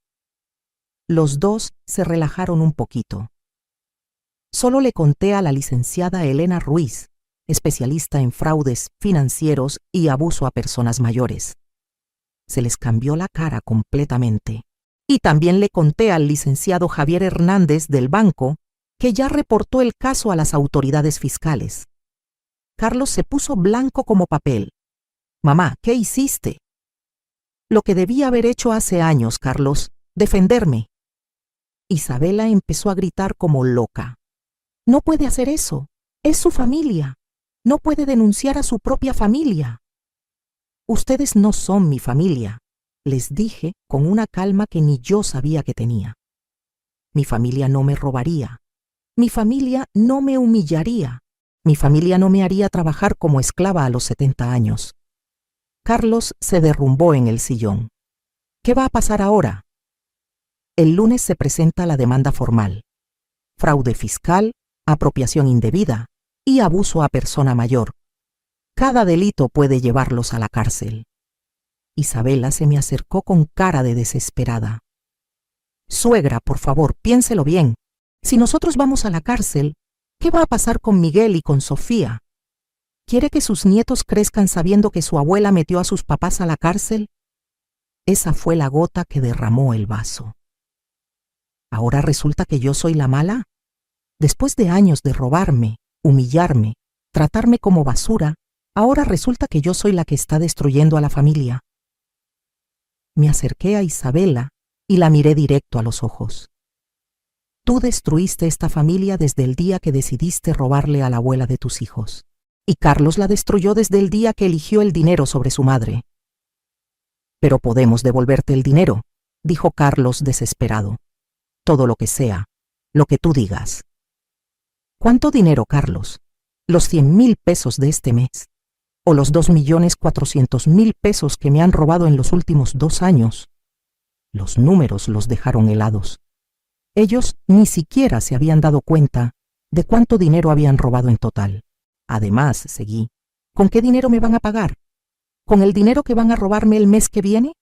Los dos se relajaron un poquito. Solo le conté a la licenciada Elena Ruiz, especialista en fraudes financieros y abuso a personas mayores. Se les cambió la cara completamente. Y también le conté al licenciado Javier Hernández del banco, que ya reportó el caso a las autoridades fiscales. Carlos se puso blanco como papel. Mamá, ¿qué hiciste? Lo que debía haber hecho hace años, Carlos, defenderme. Isabela empezó a gritar como loca. No puede hacer eso. Es su familia. No puede denunciar a su propia familia. Ustedes no son mi familia, les dije con una calma que ni yo sabía que tenía. Mi familia no me robaría. Mi familia no me humillaría. Mi familia no me haría trabajar como esclava a los 70 años. Carlos se derrumbó en el sillón. ¿Qué va a pasar ahora? El lunes se presenta la demanda formal. Fraude fiscal, apropiación indebida y abuso a persona mayor. Cada delito puede llevarlos a la cárcel. Isabela se me acercó con cara de desesperada. Suegra, por favor, piénselo bien. Si nosotros vamos a la cárcel, ¿qué va a pasar con Miguel y con Sofía? ¿Quiere que sus nietos crezcan sabiendo que su abuela metió a sus papás a la cárcel? Esa fue la gota que derramó el vaso. ¿Ahora resulta que yo soy la mala? Después de años de robarme, humillarme, tratarme como basura, ahora resulta que yo soy la que está destruyendo a la familia. Me acerqué a Isabela y la miré directo a los ojos. Tú destruiste esta familia desde el día que decidiste robarle a la abuela de tus hijos. y Carlos la destruyó desde el día que eligió el dinero sobre su madre. Pero podemos devolverte el dinero, dijo Carlos desesperado. Todo lo que sea, lo que tú digas. ¿Cuánto dinero, Carlos? ¿Los 100,000 pesos de este mes? ¿O los 2,400,000 pesos que me han robado en los últimos 2 años? Los números los dejaron helados. Ellos ni siquiera se habían dado cuenta de cuánto dinero habían robado en total. Además, seguí, ¿con qué dinero me van a pagar? ¿Con el dinero que van a robarme el mes que viene?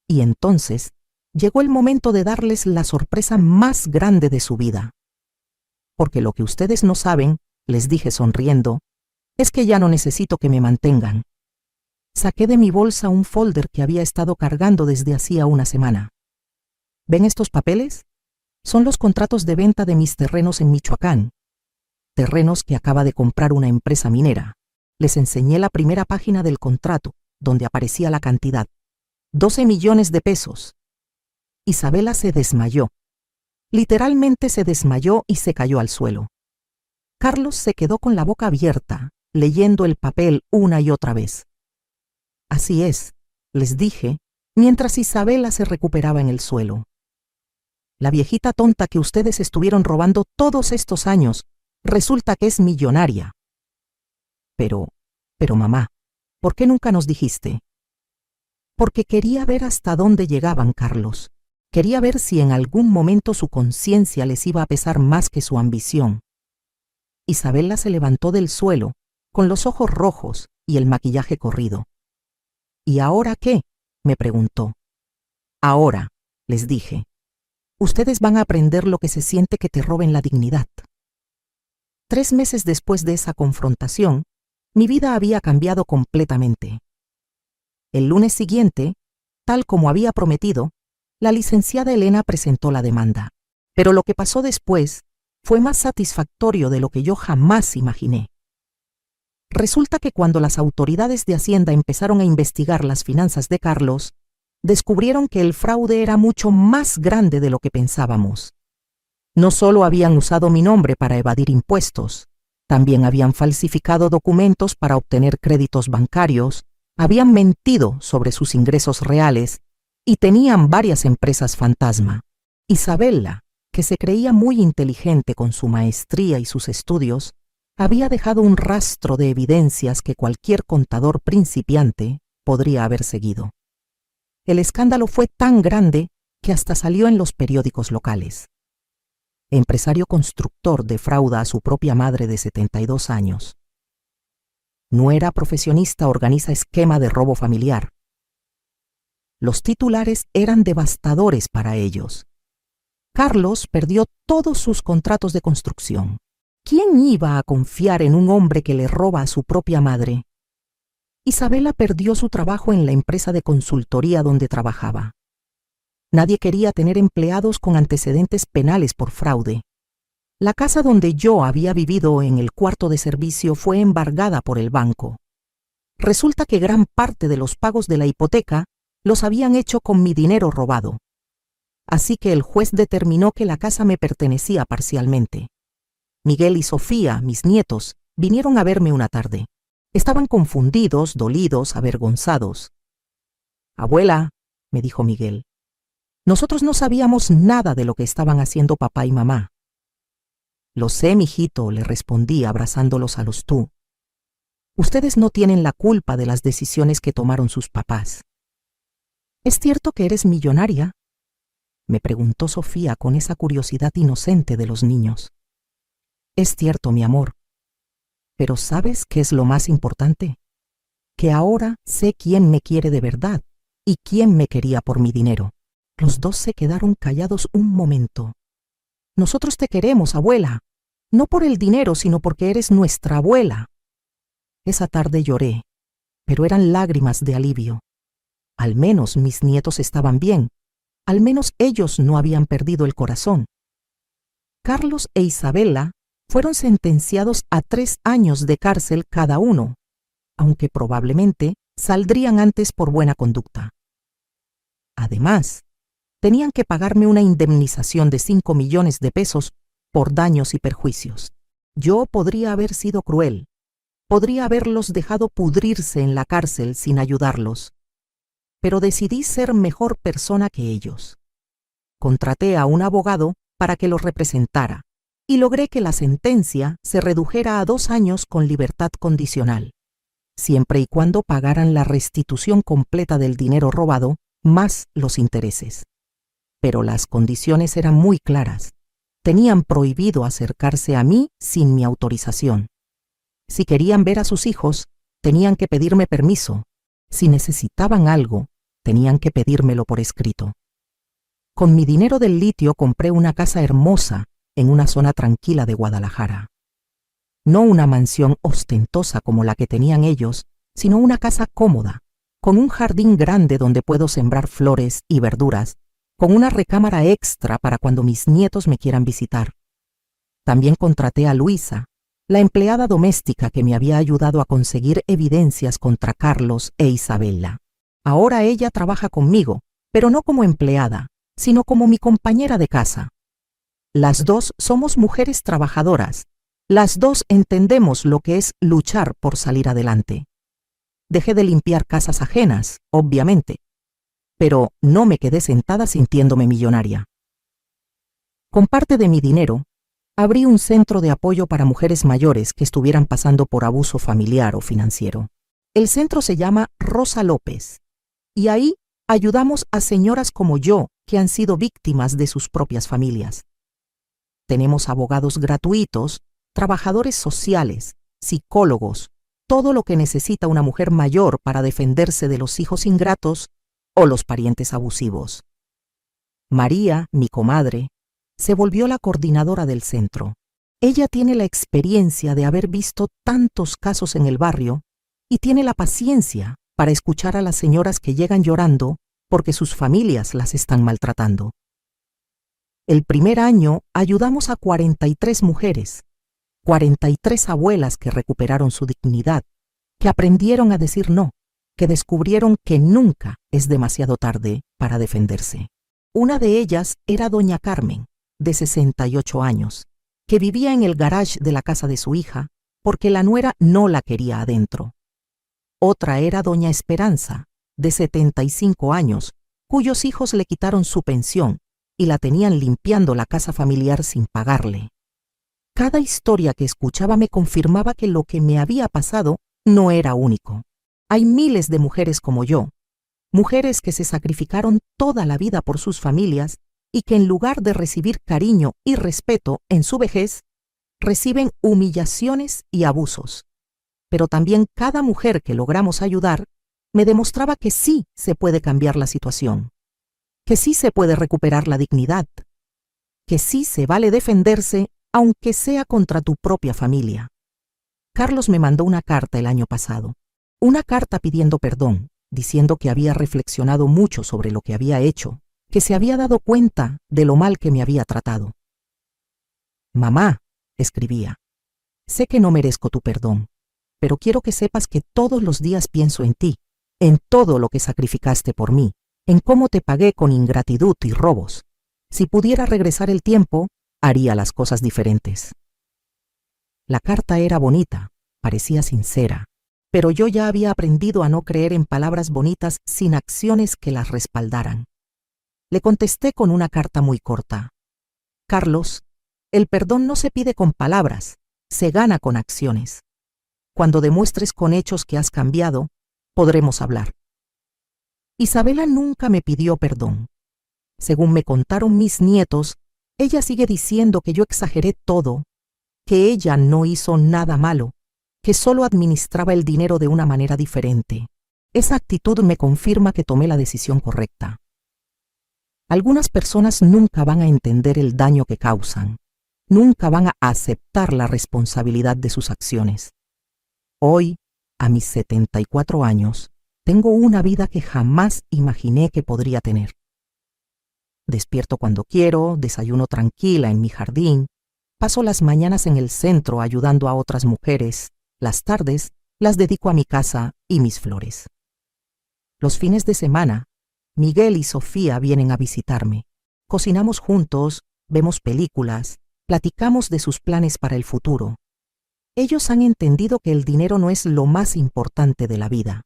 Y entonces llegó el momento de darles la sorpresa más grande de su vida. Porque lo que ustedes no saben, les dije sonriendo, es que ya no necesito que me mantengan. Saqué de mi bolsa un folder que había estado cargando desde hacía una semana. ¿Ven estos papeles? Son los contratos de venta de mis terrenos en Michoacán. Terrenos que acaba de comprar una empresa minera. Les enseñé la primera página del contrato, donde aparecía la cantidad. 12 millones de pesos. Isabela se desmayó. Literalmente se desmayó y se cayó al suelo. Carlos se quedó con la boca abierta, leyendo el papel una y otra vez. Así es, les dije, mientras Isabela se recuperaba en el suelo. La viejita tonta que ustedes estuvieron robando todos estos años, resulta que es millonaria. Pero mamá, ¿por qué nunca nos dijiste? Porque quería ver hasta dónde llegaban, Carlos. Quería ver si en algún momento su conciencia les iba a pesar más que su ambición. Isabela se levantó del suelo, con los ojos rojos y el maquillaje corrido. ¿Y ahora qué?, me preguntó. Ahora, les dije, ustedes van a aprender lo que se siente que te roben la dignidad. 3 meses después de esa confrontación, mi vida había cambiado completamente. El lunes siguiente, tal como había prometido, la licenciada Elena presentó la demanda. Pero lo que pasó después fue más satisfactorio de lo que yo jamás imaginé. Resulta que cuando las autoridades de Hacienda empezaron a investigar las finanzas de Carlos, descubrieron que el fraude era mucho más grande de lo que pensábamos. No solo habían usado mi nombre para evadir impuestos, también habían falsificado documentos para obtener créditos bancarios, habían mentido sobre sus ingresos reales y tenían varias empresas fantasma. Isabela, que se creía muy inteligente con su maestría y sus estudios, había dejado un rastro de evidencias que cualquier contador principiante podría haber seguido. El escándalo fue tan grande que hasta salió en los periódicos locales. Empresario constructor defrauda a su propia madre de 72 años. Nuera profesionista organiza esquema de robo familiar. Los titulares eran devastadores para ellos. Carlos perdió todos sus contratos de construcción. ¿Quién iba a confiar en un hombre que le roba a su propia madre? Isabela perdió su trabajo en la empresa de consultoría donde trabajaba. Nadie quería tener empleados con antecedentes penales por fraude. La casa donde yo había vivido en el cuarto de servicio fue embargada por el banco. Resulta que gran parte de los pagos de la hipoteca los habían hecho con mi dinero robado. Así que el juez determinó que la casa me pertenecía parcialmente. Miguel y Sofía, mis nietos, vinieron a verme una tarde. Estaban confundidos, dolidos, avergonzados. «Abuela», me dijo Miguel, «nosotros no sabíamos nada de lo que estaban haciendo papá y mamá». «Lo sé, mijito», le respondí abrazándolos a los tú. «Ustedes no tienen la culpa de las decisiones que tomaron sus papás». «¿Es cierto que eres millonaria?», me preguntó Sofía con esa curiosidad inocente de los niños. «Es cierto, mi amor. Pero ¿sabes qué es lo más importante? Que ahora sé quién me quiere de verdad y quién me quería por mi dinero». Los dos se quedaron callados un momento. «Nosotros te queremos, abuela. No por el dinero, sino porque eres nuestra abuela». Esa tarde lloré, pero eran lágrimas de alivio. Al menos mis nietos estaban bien. Al menos ellos no habían perdido el corazón. Carlos e Isabela fueron sentenciados a 3 años de cárcel cada uno, aunque probablemente saldrían antes por buena conducta. Además, tenían que pagarme una indemnización de 5 millones de pesos por daños y perjuicios. Yo podría haber sido cruel, Podría haberlos dejado pudrirse en la cárcel sin ayudarlos, pero decidí ser mejor persona que ellos. Contraté a un abogado para que los representara y logré que la sentencia se redujera a 2 años con libertad condicional, siempre y cuando pagaran la restitución completa del dinero robado más los intereses. Pero las condiciones eran muy claras. Tenían prohibido acercarse a mí sin mi autorización. Si querían ver a sus hijos, tenían que pedirme permiso. Si necesitaban algo, tenían que pedírmelo por escrito. Con mi dinero del litio compré una casa hermosa en una zona tranquila de Guadalajara. No una mansión ostentosa como la que tenían ellos, sino una casa cómoda, con un jardín grande donde puedo sembrar flores y verduras, con una recámara extra para cuando mis nietos me quieran visitar. También contraté a Luisa, la empleada doméstica que me había ayudado a conseguir evidencias contra Carlos e Isabella. Ahora ella trabaja conmigo, pero no como empleada, sino como mi compañera de casa. Las dos somos mujeres trabajadoras. Las dos entendemos lo que es luchar por salir adelante. Dejé de limpiar casas ajenas, obviamente, pero no me quedé sentada sintiéndome millonaria. Con parte de mi dinero, abrí un centro de apoyo para mujeres mayores que estuvieran pasando por abuso familiar o financiero. El centro se llama Rosa López, y ahí ayudamos a señoras como yo que han sido víctimas de sus propias familias. Tenemos abogados gratuitos, trabajadores sociales, psicólogos, todo lo que necesita una mujer mayor para defenderse de los hijos ingratos o los parientes abusivos. María, mi comadre, se volvió la coordinadora del centro. Ella tiene la experiencia de haber visto tantos casos en el barrio y tiene la paciencia para escuchar a las señoras que llegan llorando porque sus familias las están maltratando. El primer año ayudamos a 43 mujeres, 43 abuelas que recuperaron su dignidad, que aprendieron a decir no, que descubrieron que nunca es demasiado tarde para defenderse. Una de ellas era doña Carmen, de 68 años, que vivía en el garage de la casa de su hija porque la nuera no la quería adentro. Otra era doña Esperanza, de 75 años, cuyos hijos le quitaron su pensión y la tenían limpiando la casa familiar sin pagarle. Cada historia que escuchaba me confirmaba que lo que me había pasado no era único. Hay miles de mujeres como yo, mujeres que se sacrificaron toda la vida por sus familias y que en lugar de recibir cariño y respeto en su vejez, reciben humillaciones y abusos. Pero también cada mujer que logramos ayudar me demostraba que sí se puede cambiar la situación, que sí se puede recuperar la dignidad, que sí se vale defenderse aunque sea contra tu propia familia. Carlos me mandó una carta el año pasado, una carta pidiendo perdón, diciendo que había reflexionado mucho sobre lo que había hecho, que se había dado cuenta de lo mal que me había tratado. Mamá, escribía, sé que no merezco tu perdón, pero quiero que sepas que todos los días pienso en ti, en todo lo que sacrificaste por mí, en cómo te pagué con ingratitud y robos. Si pudiera regresar el tiempo, haría las cosas diferentes. La carta era bonita, parecía sincera, pero yo ya había aprendido a no creer en palabras bonitas sin acciones que las respaldaran. Le contesté con una carta muy corta. Carlos, el perdón no se pide con palabras, se gana con acciones. Cuando demuestres con hechos que has cambiado, podremos hablar. Isabela nunca me pidió perdón. Según me contaron mis nietos, ella sigue diciendo que yo exageré todo, que ella no hizo nada malo, que solo administraba el dinero de una manera diferente. Esa actitud me confirma que tomé la decisión correcta. Algunas personas nunca van a entender el daño que causan, nunca van a aceptar la responsabilidad de sus acciones. Hoy, a mis 74 años, tengo una vida que jamás imaginé que podría tener. Despierto cuando quiero, desayuno tranquila en mi jardín, paso las mañanas en el centro ayudando a otras mujeres, las tardes las dedico a mi casa y mis flores. Los fines de semana, Miguel y Sofía vienen a visitarme. Cocinamos juntos, vemos películas, platicamos de sus planes para el futuro. Ellos han entendido que el dinero no es lo más importante de la vida,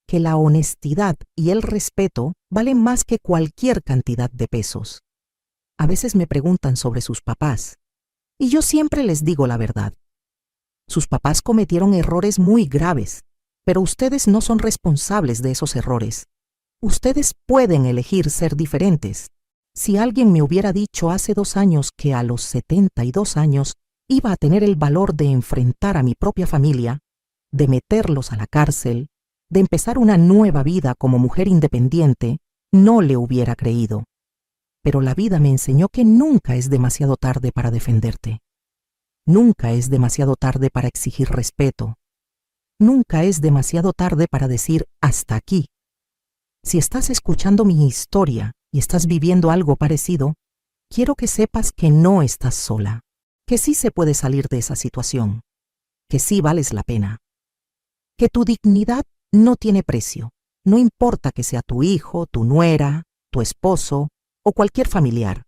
que la honestidad y el respeto valen más que cualquier cantidad de pesos. A veces me preguntan sobre sus papás, y yo siempre les digo la verdad. Sus papás cometieron errores muy graves, pero ustedes no son responsables de esos errores. Ustedes pueden elegir ser diferentes. Si alguien me hubiera dicho hace 2 años que a los 72 años iba a tener el valor de enfrentar a mi propia familia, de meterlos a la cárcel, de empezar una nueva vida como mujer independiente, no le hubiera creído. Pero la vida me enseñó que nunca es demasiado tarde para defenderte. Nunca es demasiado tarde para exigir respeto. Nunca es demasiado tarde para decir hasta aquí. Si estás escuchando mi historia y estás viviendo algo parecido, quiero que sepas que no estás sola, que sí se puede salir de esa situación, que sí vales la pena, que tu dignidad no tiene precio, no importa que sea tu hijo, tu nuera, tu esposo o cualquier familiar.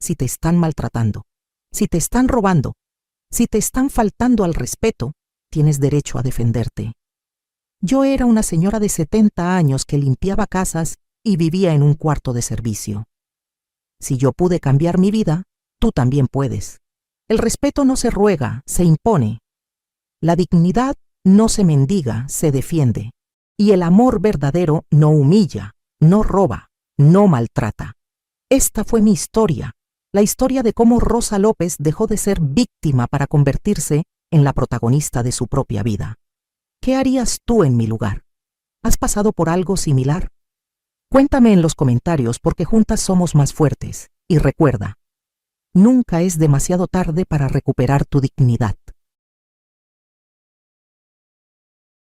Si te están maltratando, si te están robando, si te están faltando al respeto, tienes derecho a defenderte. Yo era una señora de 70 años que limpiaba casas y vivía en un cuarto de servicio. Si yo pude cambiar mi vida, tú también puedes. El respeto no se ruega, se impone. La dignidad no se mendiga, se defiende. Y el amor verdadero no humilla, no roba, no maltrata. Esta fue mi historia, la historia de cómo Rosa López dejó de ser víctima para convertirse en la protagonista de su propia vida. ¿Qué harías tú en mi lugar? ¿Has pasado por algo similar? Cuéntame en los comentarios porque juntas somos más fuertes. Y recuerda, nunca es demasiado tarde para recuperar tu dignidad.